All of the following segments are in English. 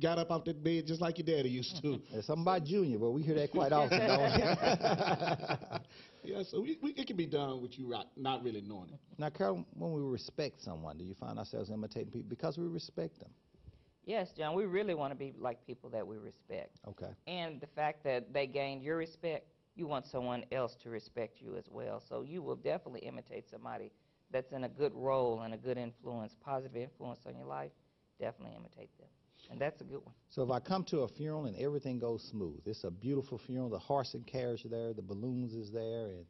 got up off that bed just like your daddy used to. There's something about Junior, but we hear that quite often, don't we? Yeah, so it can be done with you not really knowing it. Now, Carol, when we respect someone, do you find ourselves imitating people because we respect them? Yes, John, we really want to be like people that we respect. Okay. And the fact that they gained your respect, you want someone else to respect you as well. So you will definitely imitate somebody that's in a good role and a good influence, positive influence on your life. Definitely imitate them. And that's a good one. So if I come to a funeral and everything goes smooth, it's a beautiful funeral, the horse and carriage are there, the balloons is there, and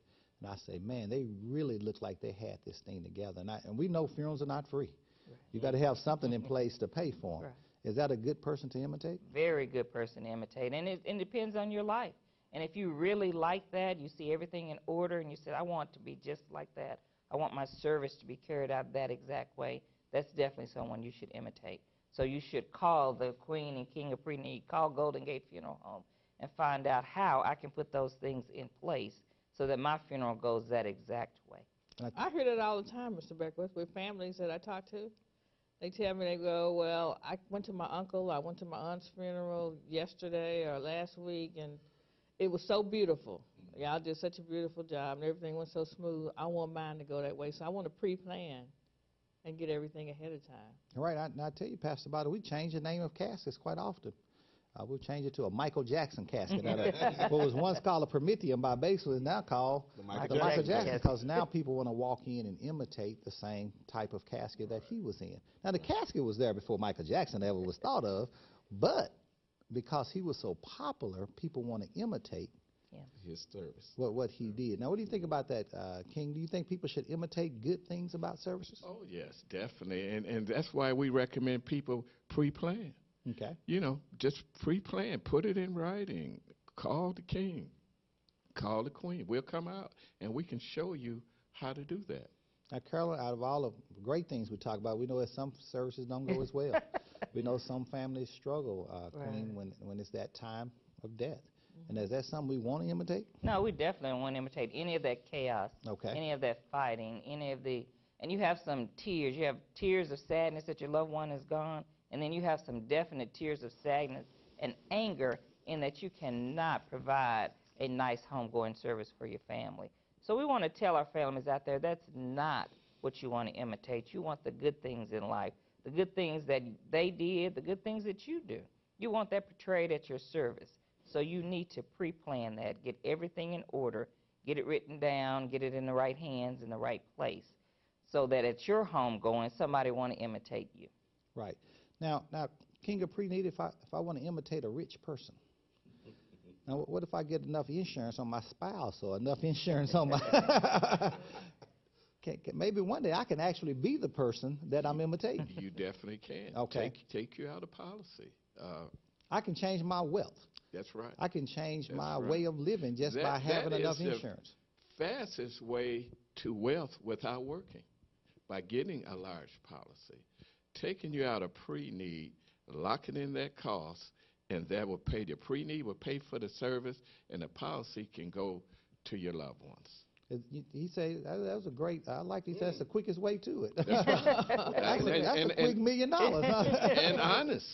I say, man, they really look like they had this thing together. And we know funerals are not free. Right. You got to have something in place to pay for them. Right. Is that a good person to imitate? Very good person to imitate. And it depends on your life. And if you really like that, you see everything in order, and you said, I want to be just like that. I want my service to be carried out that exact way. That's definitely someone you should imitate. So you should call the Queen and King of Pre-Need, call Golden Gate Funeral Home, and find out how I can put those things in place so that my funeral goes that exact way. I hear that all the time, Mr. Beckwith, with families that I talk to. They tell me, they go, well, I went to my uncle, I went to my aunt's funeral yesterday or last week, and it was so beautiful. Y'all did such a beautiful job, and everything went so smooth. I want mine to go that way, so I want to pre-plan and get everything ahead of time. All right, I tell you, Pastor Bada, we change the name of caskets quite often. We'll change it to a Michael Jackson casket. What was once called a Prometheum by Basil is now called the Michael Jackson, because now people want to walk in and imitate the same type of casket that he was in. Now, the casket was there before Michael Jackson ever was thought of, but because he was so popular, people want to imitate his service. What he did. Now, what do you think about that, King? Do you think people should imitate good things about services? Oh, yes, definitely. And that's why we recommend people pre-plan. Okay. You know, just pre-plan. Put it in writing. Call the king. Call the queen. We'll come out, and we can show you how to do that. Now, Carolyn, out of all the great things we talk about, we know that some services don't go as well. We know some families struggle, Queen, when it's that time of death. And is that something we want to imitate? No, we definitely don't want to imitate any of that chaos, any of that fighting, any of the, and you have some tears. You have tears of sadness that your loved one is gone, and then you have some definite tears of sadness and anger in that you cannot provide a nice homegoing service for your family. So we want to tell our families out there that's not what you want to imitate. You want the good things in life, the good things that they did, the good things that you do. You want that portrayed at your service. So you need to pre-plan that, get everything in order, get it written down, get it in the right hands, in the right place, so that at your home going, somebody want to imitate you. Right. Now, King of Pre-Need, if I want to imitate a rich person, now what if I get enough insurance on my spouse or enough insurance on my... Maybe one day I can actually be the person that I'm imitating. You definitely can. Okay. Take you out of policy. I can change my wealth. That's right. I can change my way of living just by having enough insurance. Fastest way to wealth without working, by getting a large policy, taking you out of pre-need, locking in that cost, and that will pay. The pre-need will pay for the service, and the policy can go to your loved ones. He said that was a great. I like. He said that's the quickest way to it. That's right. Actually, that's a quick $1 million. And honest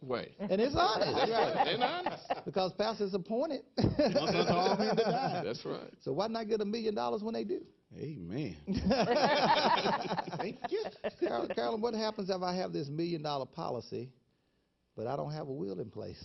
way. And it's honest. Right. And honest. Because pastor's appointed. That's right. So why not get $1 million when they do? Amen. Thank you. Carolyn, what happens if I have this $1 million policy, but I don't have a will in place?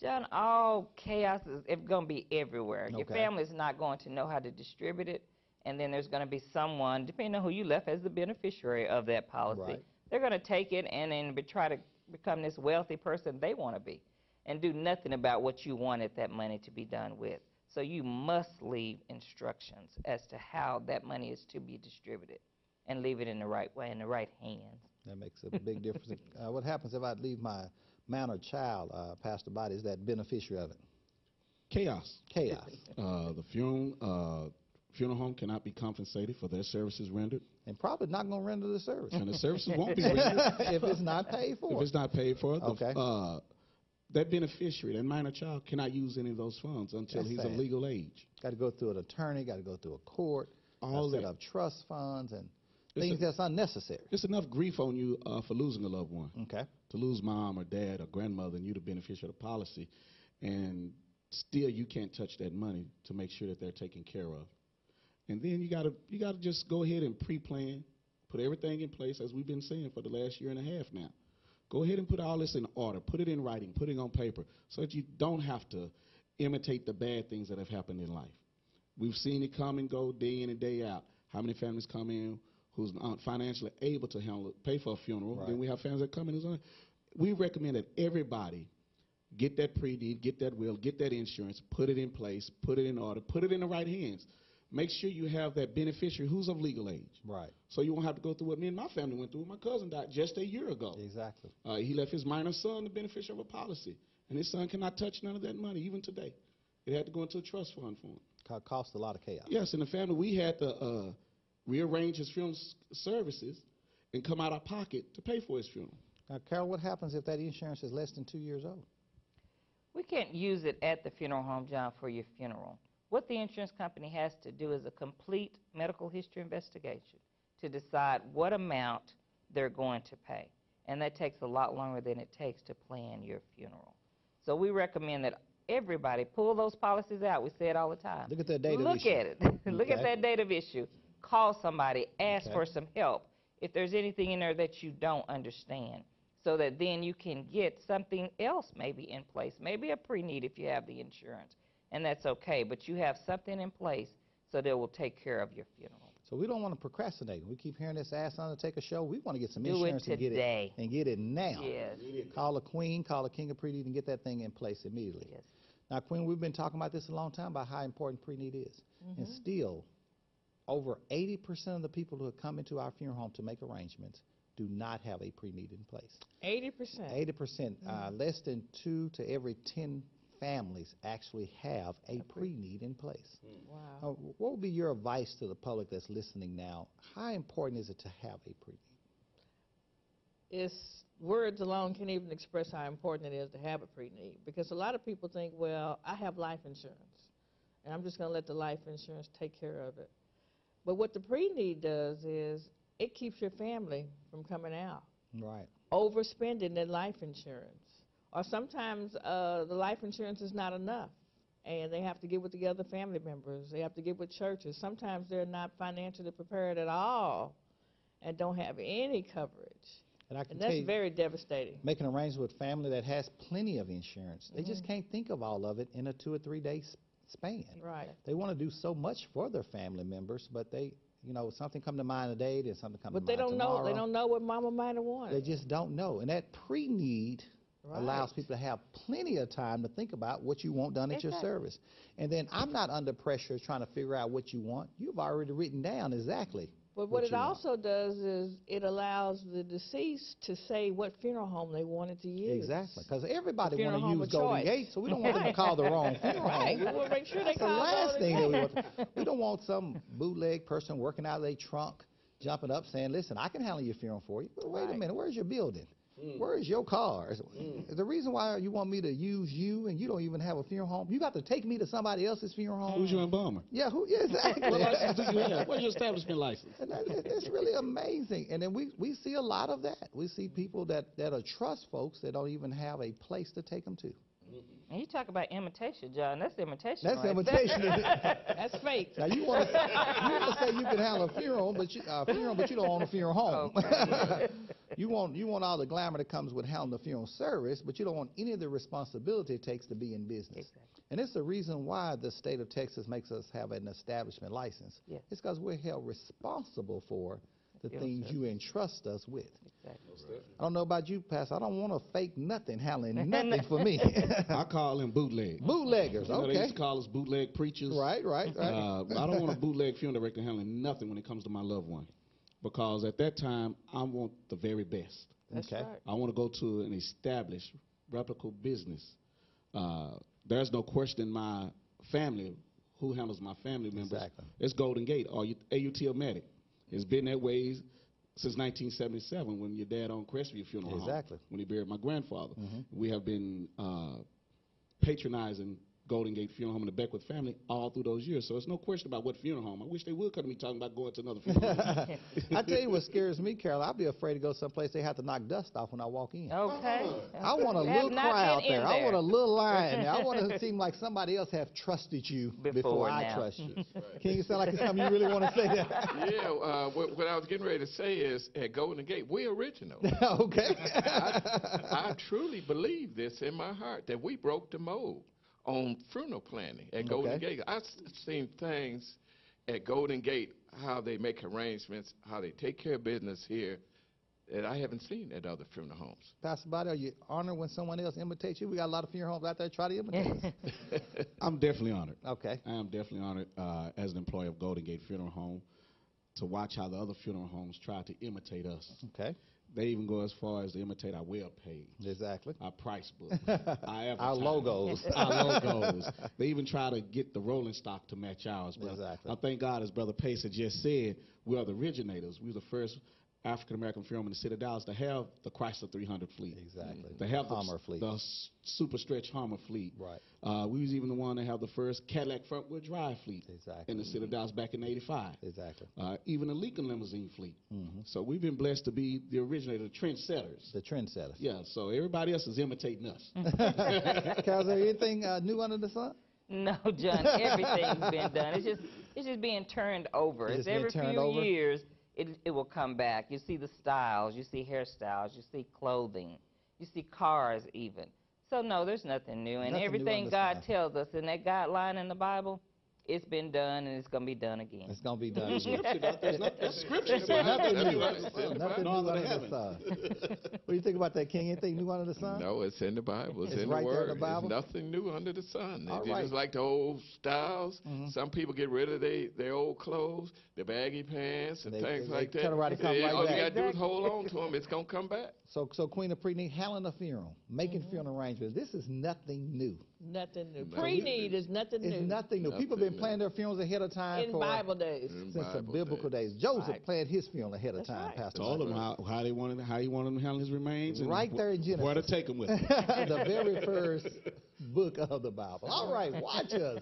John, all chaos is going to be everywhere. Your family's not going to know how to distribute it, and then there's going to be someone, depending on who you left as the beneficiary of that policy, they're going to take it and then try to become this wealthy person they want to be and do nothing about what you wanted that money to be done with. So you must leave instructions as to how that money is to be distributed and leave it in the right way, in the right hands. That makes a big difference. What happens if I leave my minor child, Pastor Body, is that beneficiary of it? Chaos. Chaos. The funeral home cannot be compensated for their services rendered. And probably not going to render the service. And the services won't be rendered. If it's not paid for. If it's not paid for, that beneficiary, that minor child, cannot use any of those funds until he's of legal age. Got to go through an attorney, got to go through a court, all set up trust funds, and things that's unnecessary. It's enough grief on you for losing a loved one. Okay. To lose mom or dad or grandmother and you the beneficiary of the policy, and still you can't touch that money to make sure that they're taken care of. And then you gotta just go ahead and pre-plan, put everything in place as we've been saying for the last year and a half now. Go ahead and put all this in order, put it in writing, put it on paper, so that you don't have to imitate the bad things that have happened in life. We've seen it come and go day in and day out. How many families come in who's not financially able to pay for a funeral? Right. Then we have families that come in. We recommend that everybody get that pre-deed, get that will, get that insurance, put it in place, put it in order, put it in the right hands. Make sure you have that beneficiary who's of legal age. Right. So you won't have to go through what me and my family went through. My cousin died just a year ago. Exactly. He left his minor son the beneficiary of a policy, and his son cannot touch none of that money even today. It had to go into a trust fund for him. Cost a lot of chaos. Yes, in the family we had to rearrange his funeral services and come out of pocket to pay for his funeral. Now, Carol, what happens if that insurance is less than 2 years old? We can't use it at the funeral home, John, for your funeral. What the insurance company has to do is a complete medical history investigation to decide what amount they're going to pay. And that takes a lot longer than it takes to plan your funeral. So we recommend that everybody pull those policies out. We say it all the time. Look at that date of issue. Look at it. Look at that date of issue. Call somebody. Ask for some help if there's anything in there that you don't understand, so that then you can get something else maybe in place, maybe a pre-need if you have the insurance, and that's okay, but you have something in place so that will take care of your funeral. So we don't want to procrastinate. We keep hearing this Ask Undertaker show. We want to get some Do insurance it today. and get it now. Yes. Call a queen, call a king of pre-need, and get that thing in place immediately. Yes. Now, Queen, we've been talking about this a long time about how important pre-need is. And still, over 80% of the people who have come into our funeral home to make arrangements do not have a pre-need in place. 80%? 80%. Less than 2 to every 10 families actually have a pre-need in place. Wow. What would be your advice to the public that's listening now? How important is it to have a pre-need? Words alone can't even express how important it is to have a pre-need, because a lot of people think, well, I have life insurance, and I'm just going to let the life insurance take care of it. But what the pre-need does is it keeps your family from coming out. Right. Overspending their life insurance. Or sometimes the life insurance is not enough, and they have to get with the other family members. They have to get with churches. Sometimes they're not financially prepared at all and don't have any coverage. And that's very devastating. Making arrangements with family that has plenty of insurance, they just can't think of all of it in a 2 or 3 day span. Right. They want to do so much for their family members, but they, something come to mind today, then something come to mind tomorrow. But they don't know what mama might have wanted. They just don't know. And that pre-need allows people to have plenty of time to think about what you want done at your service. And then I'm not under pressure trying to figure out what you want. You've already written down exactly. But what it also does is it allows the deceased to say what funeral home they wanted to use. Exactly, because everybody want to use Golden Gate, so we don't want them to call the wrong funeral home. We want to make sure That's they call the last thing that we want. We don't want some bootleg bootleg person working out of their trunk, jumping up saying, listen, I can handle your funeral for you. But wait a minute, where's your building? Where's your cars? The reason why you want me to use you and you don't even have a funeral home, you got to take me to somebody else's funeral home. Who's your embalmer? Yeah, exactly. What license do you have? Where's your establishment license? And it's really amazing. And then we see a lot of that. We see people that are trust folks that don't even have a place to take them to. And you talk about imitation, John. That's imitation. That's imitation. That's fake. Now you want to say you can handle a funeral, but you don't own a funeral home. Okay. You want all the glamour that comes with handling the funeral service, but you don't want any of the responsibility it takes to be in business. Exactly. And it's the reason why the state of Texas makes us have an establishment license. Yes. It's because we're held responsible for the things you entrust us with. Exactly. I don't know about you, Pastor. I don't want to fake nothing handling nothing for me. I call them bootleg. Bootleggers, okay. They used to call us bootleg preachers. Right. I don't want a bootleg funeral director handling nothing when it comes to my loved one, because at that time, I want the very best. That's right. I want to go to an established, reputable business. There's no question my family, who handles my family members. Exactly. It's Golden Gate or AUT-O-Matic. It's been that way since 1977 when your dad owned Crestview Funeral Home. Exactly. When he buried my grandfather. We have been patronizing Golden Gate Funeral Home and the Beckwith family all through those years. So it's no question about what funeral home. I wish they would come to me talking about going to another funeral home. I tell you what scares me, Carol. I'd be afraid to go someplace they have to knock dust off when I walk in. Okay. I want a little crowd there. I want a little line there. I want to seem like somebody else have trusted you before I trust you. Right. Can you sound like something you really want to say there? Yeah, what I was getting ready to say is at Golden Gate, we're original. Okay. I truly believe this in my heart, that we broke the mold on funeral planning at Golden Gate. I've seen things at Golden Gate, how they make arrangements, how they take care of business here, that I haven't seen at other funeral homes. Pastor Body, are you honored when someone else imitates you? We got a lot of funeral homes out there try to imitate us. I'm definitely honored. Okay. I am definitely honored as an employee of Golden Gate Funeral Home to watch how the other funeral homes try to imitate us. Okay. They even go as far as to imitate our web page. Exactly. Our price book. Our logos. Our logos. They even try to get the rolling stock to match ours. But exactly. I thank God, as Brother Pace had just said, we are the originators. We were the first African-American firm in the city of Dallas to have the Chrysler 300 fleet. Exactly. To have Hummer fleet. The super stretch Hummer fleet. Right. We was even the one to have the first Cadillac front-wheel drive fleet. Exactly. In the city of Dallas back in '85. Exactly. Even the Lincoln limousine fleet. So we've been blessed to be the originator, the trendsetters. The trendsetters. Yeah, so everybody else is imitating us. Carol, is there anything new under the sun? No, John, everything's been done. It's just being turned over. It's every few years. It will come back. You see the styles, you see hairstyles, you see clothing, you see cars even. So no, there's nothing new. And everything God tells us in that guideline in the Bible, it's been done and it's going to be done again. It's going to be done again. Scripture. Nothing new. Nothing new under the sun. What do you think about that, King? Anything new under the sun? No, it's in the Bible. It's in right the Word. There in the Bible? There's nothing new under the sun. All It's right. just like the old styles. Some people get rid of their old clothes, their baggy pants, and things like that. Turn around and come right all back. you got to do is hold on to them. It's going to come back. So Queen of Pre-Need, handling a funeral, making funeral arrangements. This is nothing new. Nothing new. Pre-need is nothing new. It's nothing new. People have been planning their funerals ahead of time in Bible days. Since the biblical days. Joseph planned his funeral ahead of time, Pastor. Told him how he wanted him to handle his remains. And right there in Genesis. Where to take him with him. The very first book of the Bible. All right, watch us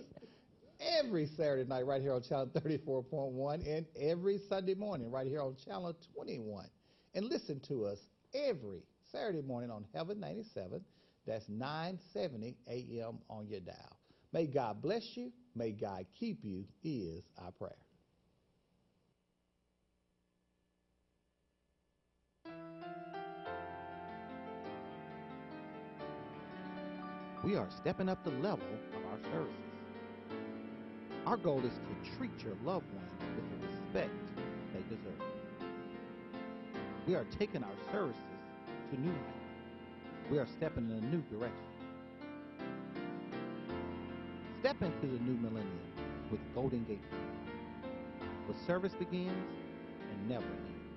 every Saturday night right here on Channel 34.1 and every Sunday morning right here on Channel 21. And listen to us every Saturday morning on Heaven 97. That's 970 a.m. on your dial. May God bless you. May God keep you is our prayer. We are stepping up the level of our services. Our goal is to treat your loved ones with the respect they deserve. We are taking our services to new heights. We are stepping in a new direction. Step into the new millennium with Golden Gate, where service begins and never ends.